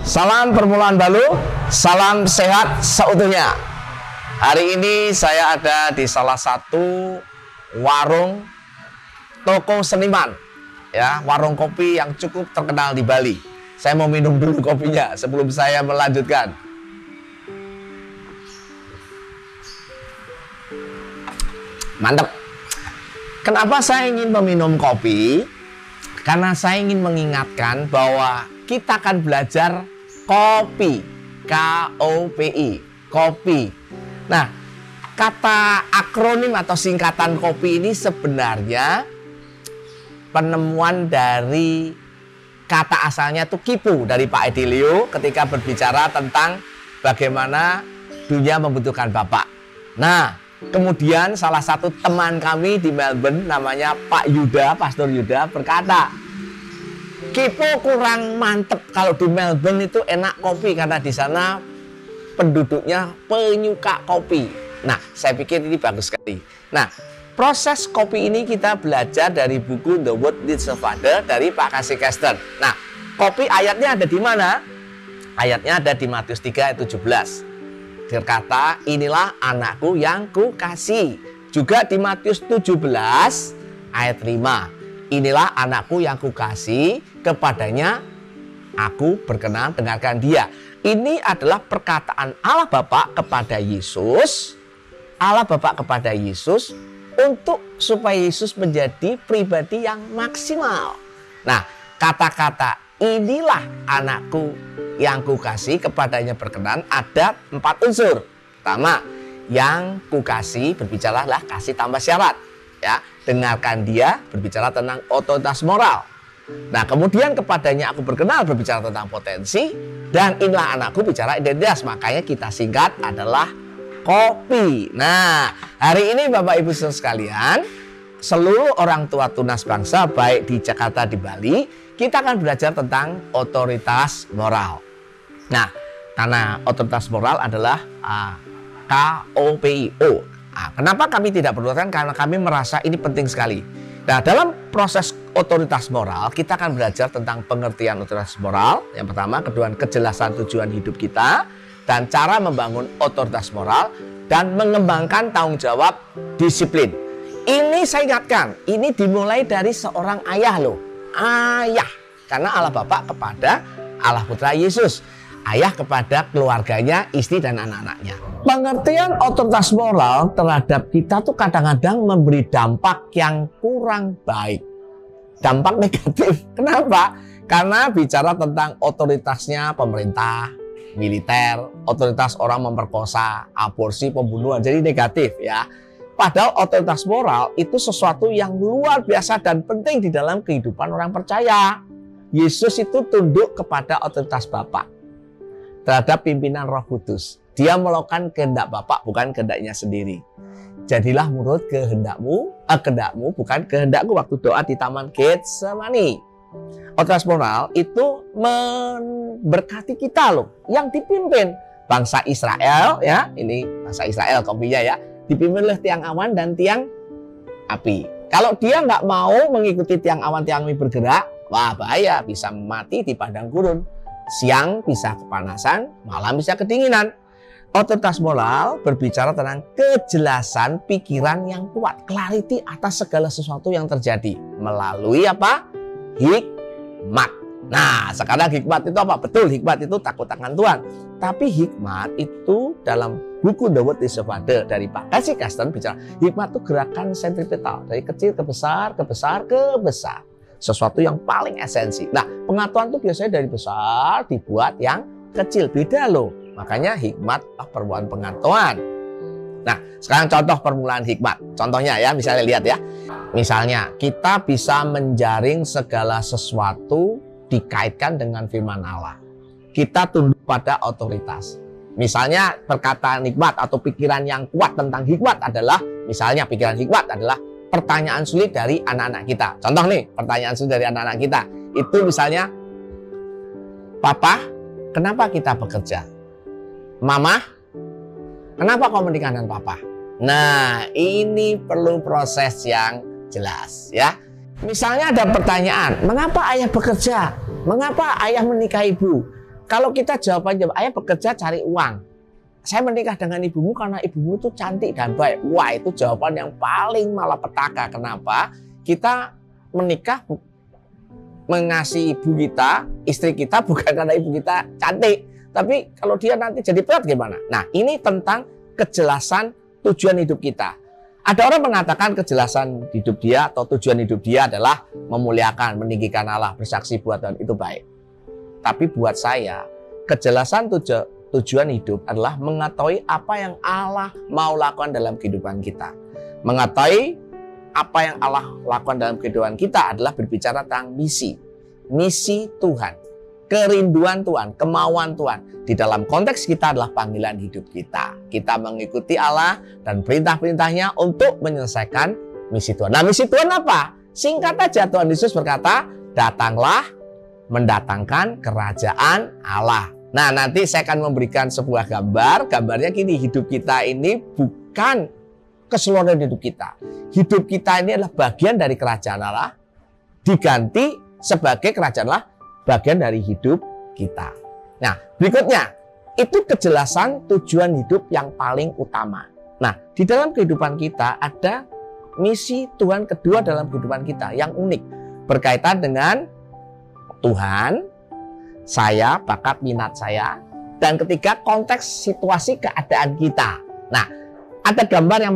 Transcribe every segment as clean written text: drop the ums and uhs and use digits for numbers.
Salam permulaan baru, salam sehat seutuhnya. Hari ini saya ada di salah satu warung toko seniman, ya, warung kopi yang cukup terkenal di Bali. Saya mau minum dulu kopinya sebelum saya melanjutkan. Mantap. Kenapa saya ingin meminum kopi? Karena saya ingin mengingatkan bahwa kita akan belajar kopi, K-O-P-I, kopi. Nah, kata akronim atau singkatan kopi ini sebenarnya penemuan dari kata asalnya itu kipu dari Pak Edilio ketika berbicara tentang bagaimana dunia membutuhkan Bapak. Nah, kemudian salah satu teman kami di Melbourne namanya Pak Yuda, Pastor Yuda berkata, kipu kurang mantep kalau di Melbourne itu enak kopi karena di sana penduduknya penyuka kopi. Nah, saya pikir ini bagus sekali. Nah, proses kopi ini kita belajar dari buku The Word Needs a Father dari Pak Casey Caston. Nah, kopi ayatnya ada di mana? Ayatnya ada di Matius 3 ayat 17. Berkata, inilah anakku yang kukasih. Juga di Matius 17 ayat 5. Inilah anakku yang kukasih, kepadanya aku berkenan dengarkan dia. Ini adalah perkataan Allah Bapa kepada Yesus. Allah Bapa kepada Yesus untuk supaya Yesus menjadi pribadi yang maksimal. Nah, kata-kata inilah anakku yang kukasih, kepadanya berkenan ada 4 unsur. Pertama, yang kukasih berbicaralah kasih tambah syarat. Ya, dengarkan dia berbicara tentang otoritas moral. Nah, kemudian kepadanya aku berkenal berbicara tentang potensi, dan inilah anakku bicara identitas. Makanya kita singkat adalah kopi. Nah, hari ini Bapak Ibu Saudara sekalian, seluruh orang tua tunas bangsa baik di Jakarta di Bali, kita akan belajar tentang otoritas moral. Nah, karena otoritas moral adalah K-O-P-I-O. Nah, kenapa kami tidak berdoa? Karena kami merasa ini penting sekali. Nah, dalam proses otoritas moral, kita akan belajar tentang pengertian otoritas moral. Yang pertama, kedua, kejelasan tujuan hidup kita, dan cara membangun otoritas moral, dan mengembangkan tanggung jawab disiplin. Ini saya ingatkan, ini dimulai dari seorang ayah loh. Ayah, karena Allah Bapa kepada Allah Putra Yesus. Ayah kepada keluarganya, istri dan anak-anaknya. Pengertian otoritas moral terhadap kita tuh kadang-kadang memberi dampak yang kurang baik. Dampak negatif. Kenapa? Karena bicara tentang otoritasnya pemerintah, militer, otoritas orang memperkosa, aborsi, pembunuhan. Jadi negatif ya. Padahal otoritas moral itu sesuatu yang luar biasa dan penting di dalam kehidupan orang percaya. Yesus itu tunduk kepada otoritas Bapa terhadap pimpinan Roh Kudus. Dia melakukan kehendak Bapa, bukan kehendaknya sendiri. Jadilah menurut kehendakmu bukan kehendakku, waktu doa di Taman Getsemani. Otoritas moral itu memberkati kita loh, yang dipimpin bangsa Israel ya, ini bangsa Israel kopinya ya, dipimpin oleh tiang awan dan tiang api. Kalau dia nggak mau mengikuti tiang awan tiang api bergerak, wah bahaya, bisa mati di padang gurun. Siang bisa kepanasan, malam bisa kedinginan. Otoritas moral berbicara tentang kejelasan pikiran yang kuat, clarity atas segala sesuatu yang terjadi melalui apa? Hikmat. Nah, sekarang hikmat itu apa? Betul, hikmat itu takut akan Tuhan. Tapi hikmat itu dalam buku The Word Needs a Father dari Pak Casey Caston bicara hikmat itu gerakan sentripetal dari kecil ke besar, ke besar, ke besar. Sesuatu yang paling esensi. Nah, pengetahuan itu biasanya dari besar dibuat yang kecil. Beda loh. Makanya hikmat permulaan pengetahuan. Nah, sekarang contoh permulaan hikmat. Contohnya ya, misalnya lihat ya. Misalnya, kita bisa menjaring segala sesuatu dikaitkan dengan firman Allah. Kita tunduk pada otoritas. Misalnya, perkataan hikmat atau pikiran yang kuat tentang hikmat adalah, misalnya pikiran hikmat adalah pertanyaan sulit dari anak-anak kita. Contoh nih, pertanyaan sulit dari anak-anak kita. Itu misalnya, Papa, kenapa kita bekerja? Mama, kenapa kau menikah dengan Papa? Nah, ini perlu proses yang jelas ya. Misalnya ada pertanyaan, mengapa ayah bekerja? Mengapa ayah menikah ibu? Kalau kita jawabannya, ayah bekerja cari uang. Saya menikah dengan ibumu karena ibumu itu cantik dan baik. Wah, itu jawaban yang paling malapetaka. Kenapa? Kita menikah mengasihi ibu kita, istri kita bukan karena ibu kita cantik. Tapi kalau dia nanti jadi berat gimana? Nah, ini tentang kejelasan tujuan hidup kita. Ada orang mengatakan kejelasan hidup dia atau tujuan hidup dia adalah memuliakan, meninggikan Allah, bersaksi buat Tuhan, itu baik. Tapi buat saya, kejelasan tujuan hidup adalah mengetahui apa yang Allah mau lakukan dalam kehidupan kita. Mengetahui apa yang Allah lakukan dalam kehidupan kita adalah berbicara tentang misi. Misi Tuhan, kerinduan Tuhan, kemauan Tuhan. Di dalam konteks kita adalah panggilan hidup kita. Kita mengikuti Allah dan perintah-perintahnya untuk menyelesaikan misi Tuhan. Nah, misi Tuhan apa? Singkat aja, Tuhan Yesus berkata, datanglah mendatangkan kerajaan Allah. Nah, nanti saya akan memberikan sebuah gambar. Gambarnya gini, hidup kita ini bukan keseluruhan hidup kita. Hidup kita ini adalah bagian dari kerajaan Allah, diganti sebagai kerajaan Allah bagian dari hidup kita. Nah, berikutnya, itu kejelasan tujuan hidup yang paling utama. Nah, di dalam kehidupan kita ada misi Tuhan kedua dalam kehidupan kita yang unik. Berkaitan dengan Tuhan, saya, bakat minat saya, dan ketiga konteks situasi keadaan kita. Nah, ada gambar yang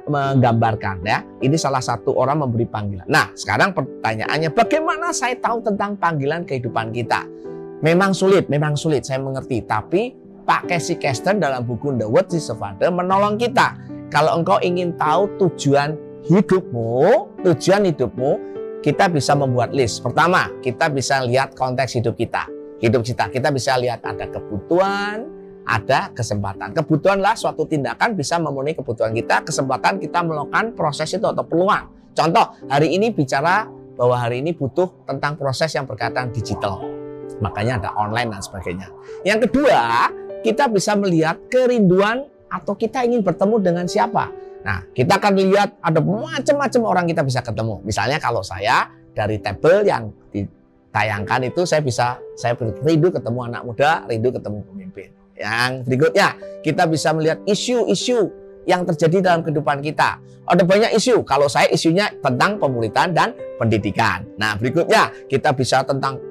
menggambarkan ya. Ini salah satu orang memberi panggilan. Nah, sekarang pertanyaannya, bagaimana saya tahu tentang panggilan kehidupan kita? Memang sulit, saya mengerti. Tapi Pak Casey Kasdan dalam buku The Word is the Father menolong kita. Kalau engkau ingin tahu tujuan hidupmu, kita bisa membuat list. Pertama, kita bisa lihat konteks hidup kita. Kita bisa lihat ada kebutuhan, ada kesempatan. Kebutuhanlah suatu tindakan bisa memenuhi kebutuhan kita. Kesempatan kita melakukan proses itu atau peluang. Contoh, hari ini bicara bahwa hari ini butuh tentang proses yang berkaitan digital. Makanya ada online dan sebagainya. Yang kedua, kita bisa melihat kerinduan atau kita ingin bertemu dengan siapa. Nah, kita akan lihat ada macam-macam orang kita bisa ketemu. Misalnya kalau saya dari tabel yang ditayangkan itu saya rindu ketemu anak muda, rindu ketemu pemimpin. Yang berikutnya, kita bisa melihat isu-isu yang terjadi dalam kehidupan kita. Ada banyak isu. Kalau saya isunya tentang pemuritan dan pendidikan. Nah, berikutnya kita bisa tentang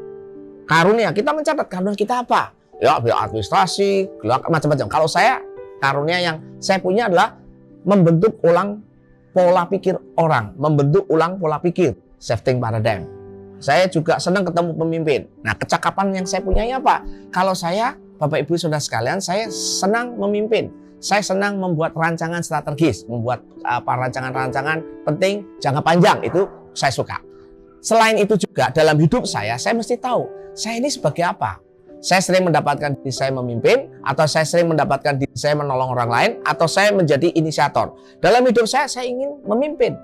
karunia. Kita mencatat karunia kita apa? Ya, administrasi, macam-macam. Kalau saya, karunia yang saya punya adalah membentuk ulang pola pikir orang. Membentuk ulang pola pikir. Shifting paradigm. Saya juga senang ketemu pemimpin. Nah, kecakapan yang saya punya apa? Kalau saya, Bapak Ibu Saudara sekalian, saya senang memimpin. Saya senang membuat rancangan strategis, membuat rancangan-rancangan penting jangka panjang, itu saya suka. Selain itu juga dalam hidup saya mesti tahu, saya ini sebagai apa? Saya sering mendapatkan diri saya memimpin, atau saya sering mendapatkan diri saya menolong orang lain, atau saya menjadi inisiator. Dalam hidup saya ingin memimpin.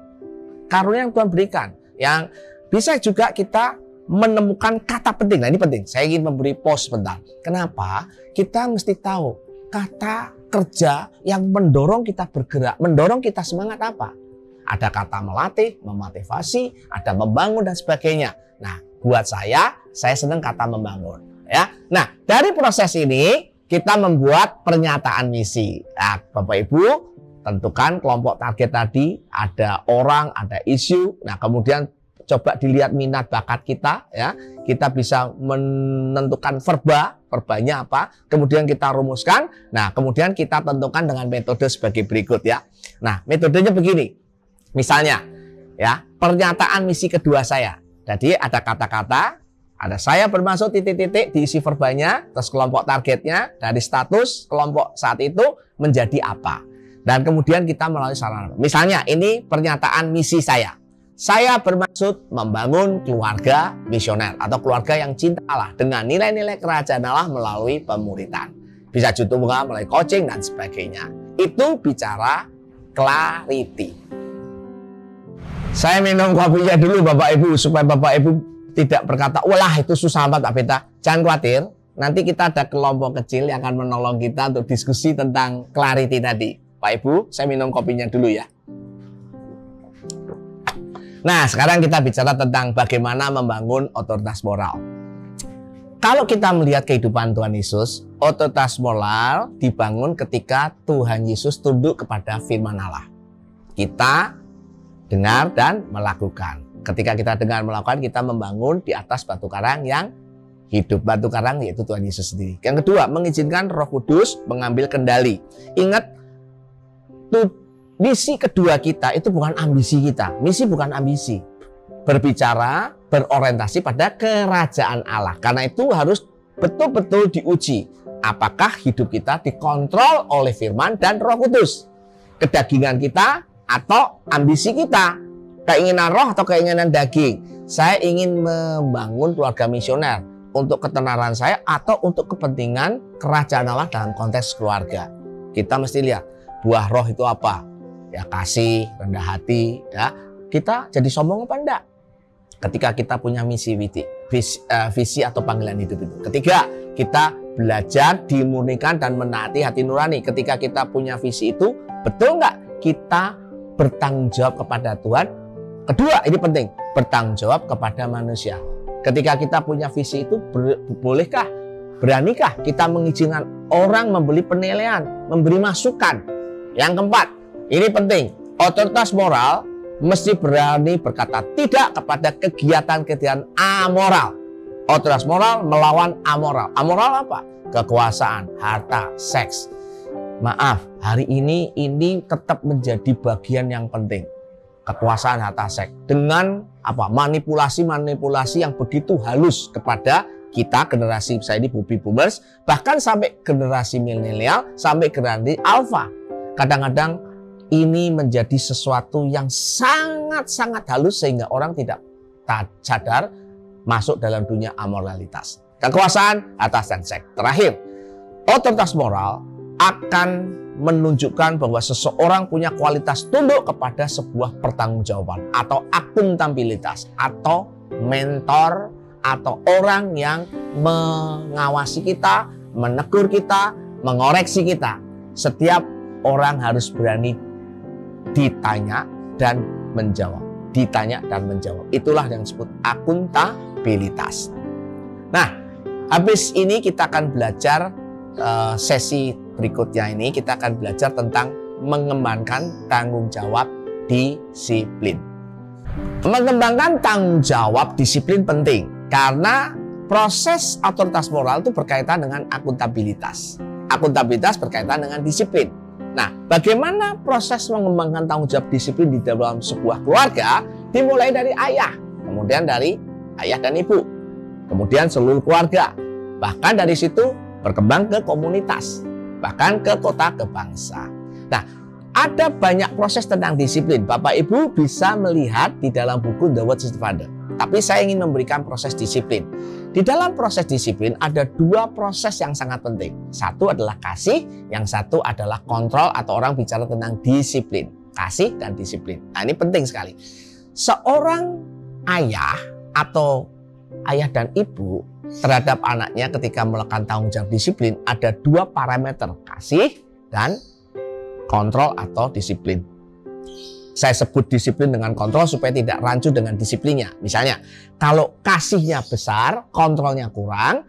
Karunia yang Tuhan berikan, yang bisa juga kita menemukan kata penting. Nah, ini penting. Saya ingin memberi pause sebentar. Kenapa? Kita mesti tahu kata kerja yang mendorong kita bergerak, mendorong kita semangat apa? Ada kata melatih, memotivasi, ada membangun dan sebagainya. Nah, buat saya senang kata membangun. Ya. Nah, dari proses ini kita membuat pernyataan misi. Nah, Bapak Ibu, tentukan kelompok target tadi, ada orang, ada isu. Nah, kemudian coba dilihat minat bakat kita, ya. Kita bisa menentukan verbanya apa, kemudian kita rumuskan. Nah, kemudian kita tentukan dengan metode sebagai berikut ya. Nah, metodenya begini. Misalnya, ya, pernyataan misi kedua saya. Jadi ada kata-kata, ada saya bermaksud titik-titik diisi verbanya, terus kelompok targetnya dari status kelompok saat itu menjadi apa. Dan kemudian kita melalui sarana. Misalnya ini pernyataan misi saya. Saya bermaksud membangun keluarga misioner atau keluarga yang cinta Allah dengan nilai-nilai kerajaan Allah melalui pemuritan. Bisa juga melalui coaching dan sebagainya. Itu bicara clarity. Saya minum kopinya dulu Bapak Ibu supaya Bapak Ibu tidak berkata, "Walah itu susah amat Pak Beta." Jangan khawatir, nanti kita ada kelompok kecil yang akan menolong kita untuk diskusi tentang clarity tadi. Pak Ibu, saya minum kopinya dulu ya. Nah, sekarang kita bicara tentang bagaimana membangun otoritas moral. Kalau kita melihat kehidupan Tuhan Yesus, otoritas moral dibangun ketika Tuhan Yesus tunduk kepada firman Allah. Kita dengar dan melakukan. Ketika kita dengar melakukan, kita membangun di atas batu karang yang hidup. Batu karang yaitu Tuhan Yesus sendiri. Yang kedua, mengizinkan Roh Kudus mengambil kendali. Ingat, misi kedua kita itu bukan ambisi kita. Misi bukan ambisi. Berbicara, berorientasi pada kerajaan Allah. Karena itu harus betul-betul diuji. Apakah hidup kita dikontrol oleh firman dan Roh Kudus? Kedagingan kita atau ambisi kita? Keinginan roh atau keinginan daging? Saya ingin membangun keluarga misioner untuk ketenaran saya atau untuk kepentingan kerajaan Allah dalam konteks keluarga. Kita mesti lihat buah roh itu apa? Ya, kasih, rendah hati, ya. Kita jadi sombong apa enggak? Ketika kita punya visi atau panggilan hidup itu. Ketiga, kita belajar dimurnikan dan menaati hati nurani. Ketika kita punya visi itu, betul nggak kita bertanggung jawab kepada Tuhan? Kedua, ini penting, bertanggung jawab kepada manusia. Ketika kita punya visi itu, bolehkah, beranikah kita mengizinkan orang memberi penilaian, memberi masukan? Yang keempat, ini penting, otoritas moral mesti berani berkata tidak kepada kegiatan-kegiatan amoral. Otoritas moral melawan amoral. Amoral apa? Kekuasaan, harta, seks. Maaf, hari ini tetap menjadi bagian yang penting. Kekuasaan, harta, seks. Dengan apa? Manipulasi yang begitu halus kepada kita, generasi saya ini baby boomers, bahkan sampai generasi milenial, sampai generasi alpha. Kadang-kadang ini menjadi sesuatu yang sangat-sangat halus sehingga orang tidak sadar masuk dalam dunia amoralitas. Kekuasaan, atas dan seks. Terakhir, otoritas moral akan menunjukkan bahwa seseorang punya kualitas tunduk kepada sebuah pertanggungjawaban atau akuntabilitas atau mentor atau orang yang mengawasi kita, menegur kita, mengoreksi kita. Setiap orang harus berani ditanya dan menjawab. Ditanya dan menjawab. Itulah yang disebut akuntabilitas. Nah, habis ini kita akan belajar sesi berikutnya ini kita akan belajar tentang mengembangkan tanggung jawab disiplin. Mengembangkan tanggung jawab disiplin penting karena proses otoritas moral itu berkaitan dengan akuntabilitas. Akuntabilitas berkaitan dengan disiplin. Nah, bagaimana proses mengembangkan tanggung jawab disiplin di dalam sebuah keluarga? Dimulai dari ayah, kemudian dari ayah dan ibu, kemudian seluruh keluarga. Bahkan dari situ berkembang ke komunitas, bahkan ke kota, ke bangsa. Nah, ada banyak proses tentang disiplin. Bapak Ibu bisa melihat di dalam buku The Word is the Father. Tapi saya ingin memberikan proses disiplin. Di dalam proses disiplin ada dua proses yang sangat penting. Satu adalah kasih, yang satu adalah kontrol atau orang bicara tentang disiplin. Kasih dan disiplin. Nah, ini penting sekali. Seorang ayah atau ayah dan ibu terhadap anaknya ketika melakukan tanggung jawab disiplin ada dua parameter, kasih dan kontrol atau disiplin. Saya sebut disiplin dengan kontrol supaya tidak rancu dengan disiplinnya. Misalnya, kalau kasihnya besar, kontrolnya kurang,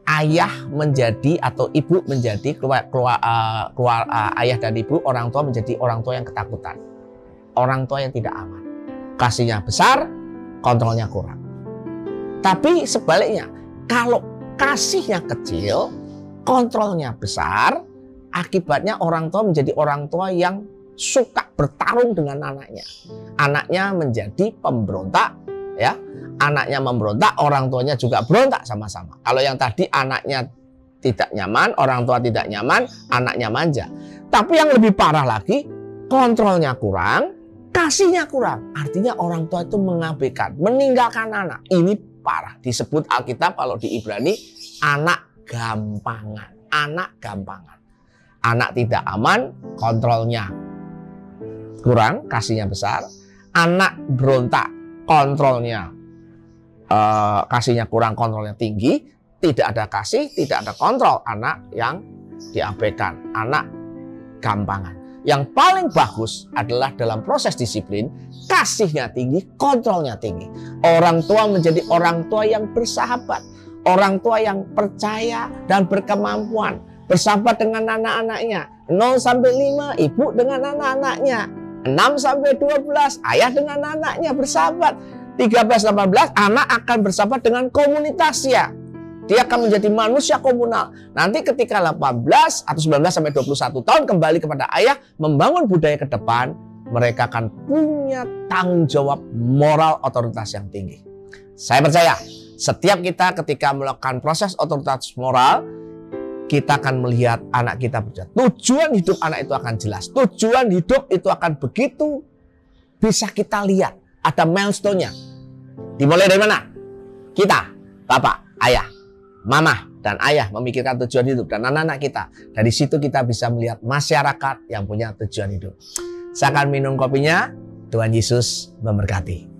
ayah menjadi atau ibu menjadi ayah dan ibu, orang tua menjadi orang tua yang ketakutan. Orang tua yang tidak aman. Kasihnya besar, kontrolnya kurang. Tapi sebaliknya, kalau kasihnya kecil, kontrolnya besar, akibatnya orang tua menjadi orang tua yang suka bertarung dengan anaknya. Anaknya menjadi pemberontak, ya. Anaknya memberontak, orang tuanya juga berontak sama-sama. Kalau yang tadi anaknya tidak nyaman, orang tua tidak nyaman, anaknya manja. Tapi yang lebih parah lagi, kontrolnya kurang, kasihnya kurang. Artinya orang tua itu mengabaikan, meninggalkan anak. Ini parah. Disebut Alkitab kalau di Ibrani, anak gampangan. Anak gampangan. Anak tidak aman, kontrolnya kurang, kasihnya besar. Anak berontak, kontrolnya kasihnya kurang, kontrolnya tinggi. Tidak ada kasih, tidak ada kontrol. Anak yang diabaikan, anak gampangan. yang paling bagus adalah dalam proses disiplin, kasihnya tinggi, kontrolnya tinggi. Orang tua menjadi orang tua yang bersahabat, orang tua yang percaya dan berkemampuan, bersahabat dengan anak-anaknya. 0 sampai 5, ibu dengan anak-anaknya. 6 sampai 12, ayah dengan anaknya bersahabat. 13-18, anak akan bersahabat dengan komunitasnya. Dia akan menjadi manusia komunal. Nanti ketika 18 atau 19 sampai 21 tahun kembali kepada ayah, membangun budaya ke depan, mereka akan punya tanggung jawab moral otoritas yang tinggi. Saya percaya, setiap kita ketika melakukan proses otoritas moral, kita akan melihat anak kita berjalan. Tujuan hidup anak itu akan jelas. Tujuan hidup itu akan begitu bisa kita lihat. Ada milestone-nya. Dimulai dari mana? Kita, bapak, ayah, mama, dan ayah memikirkan tujuan hidup. Dan anak-anak kita. Dari situ kita bisa melihat masyarakat yang punya tujuan hidup. Saya akan minum kopinya. Tuhan Yesus memberkati.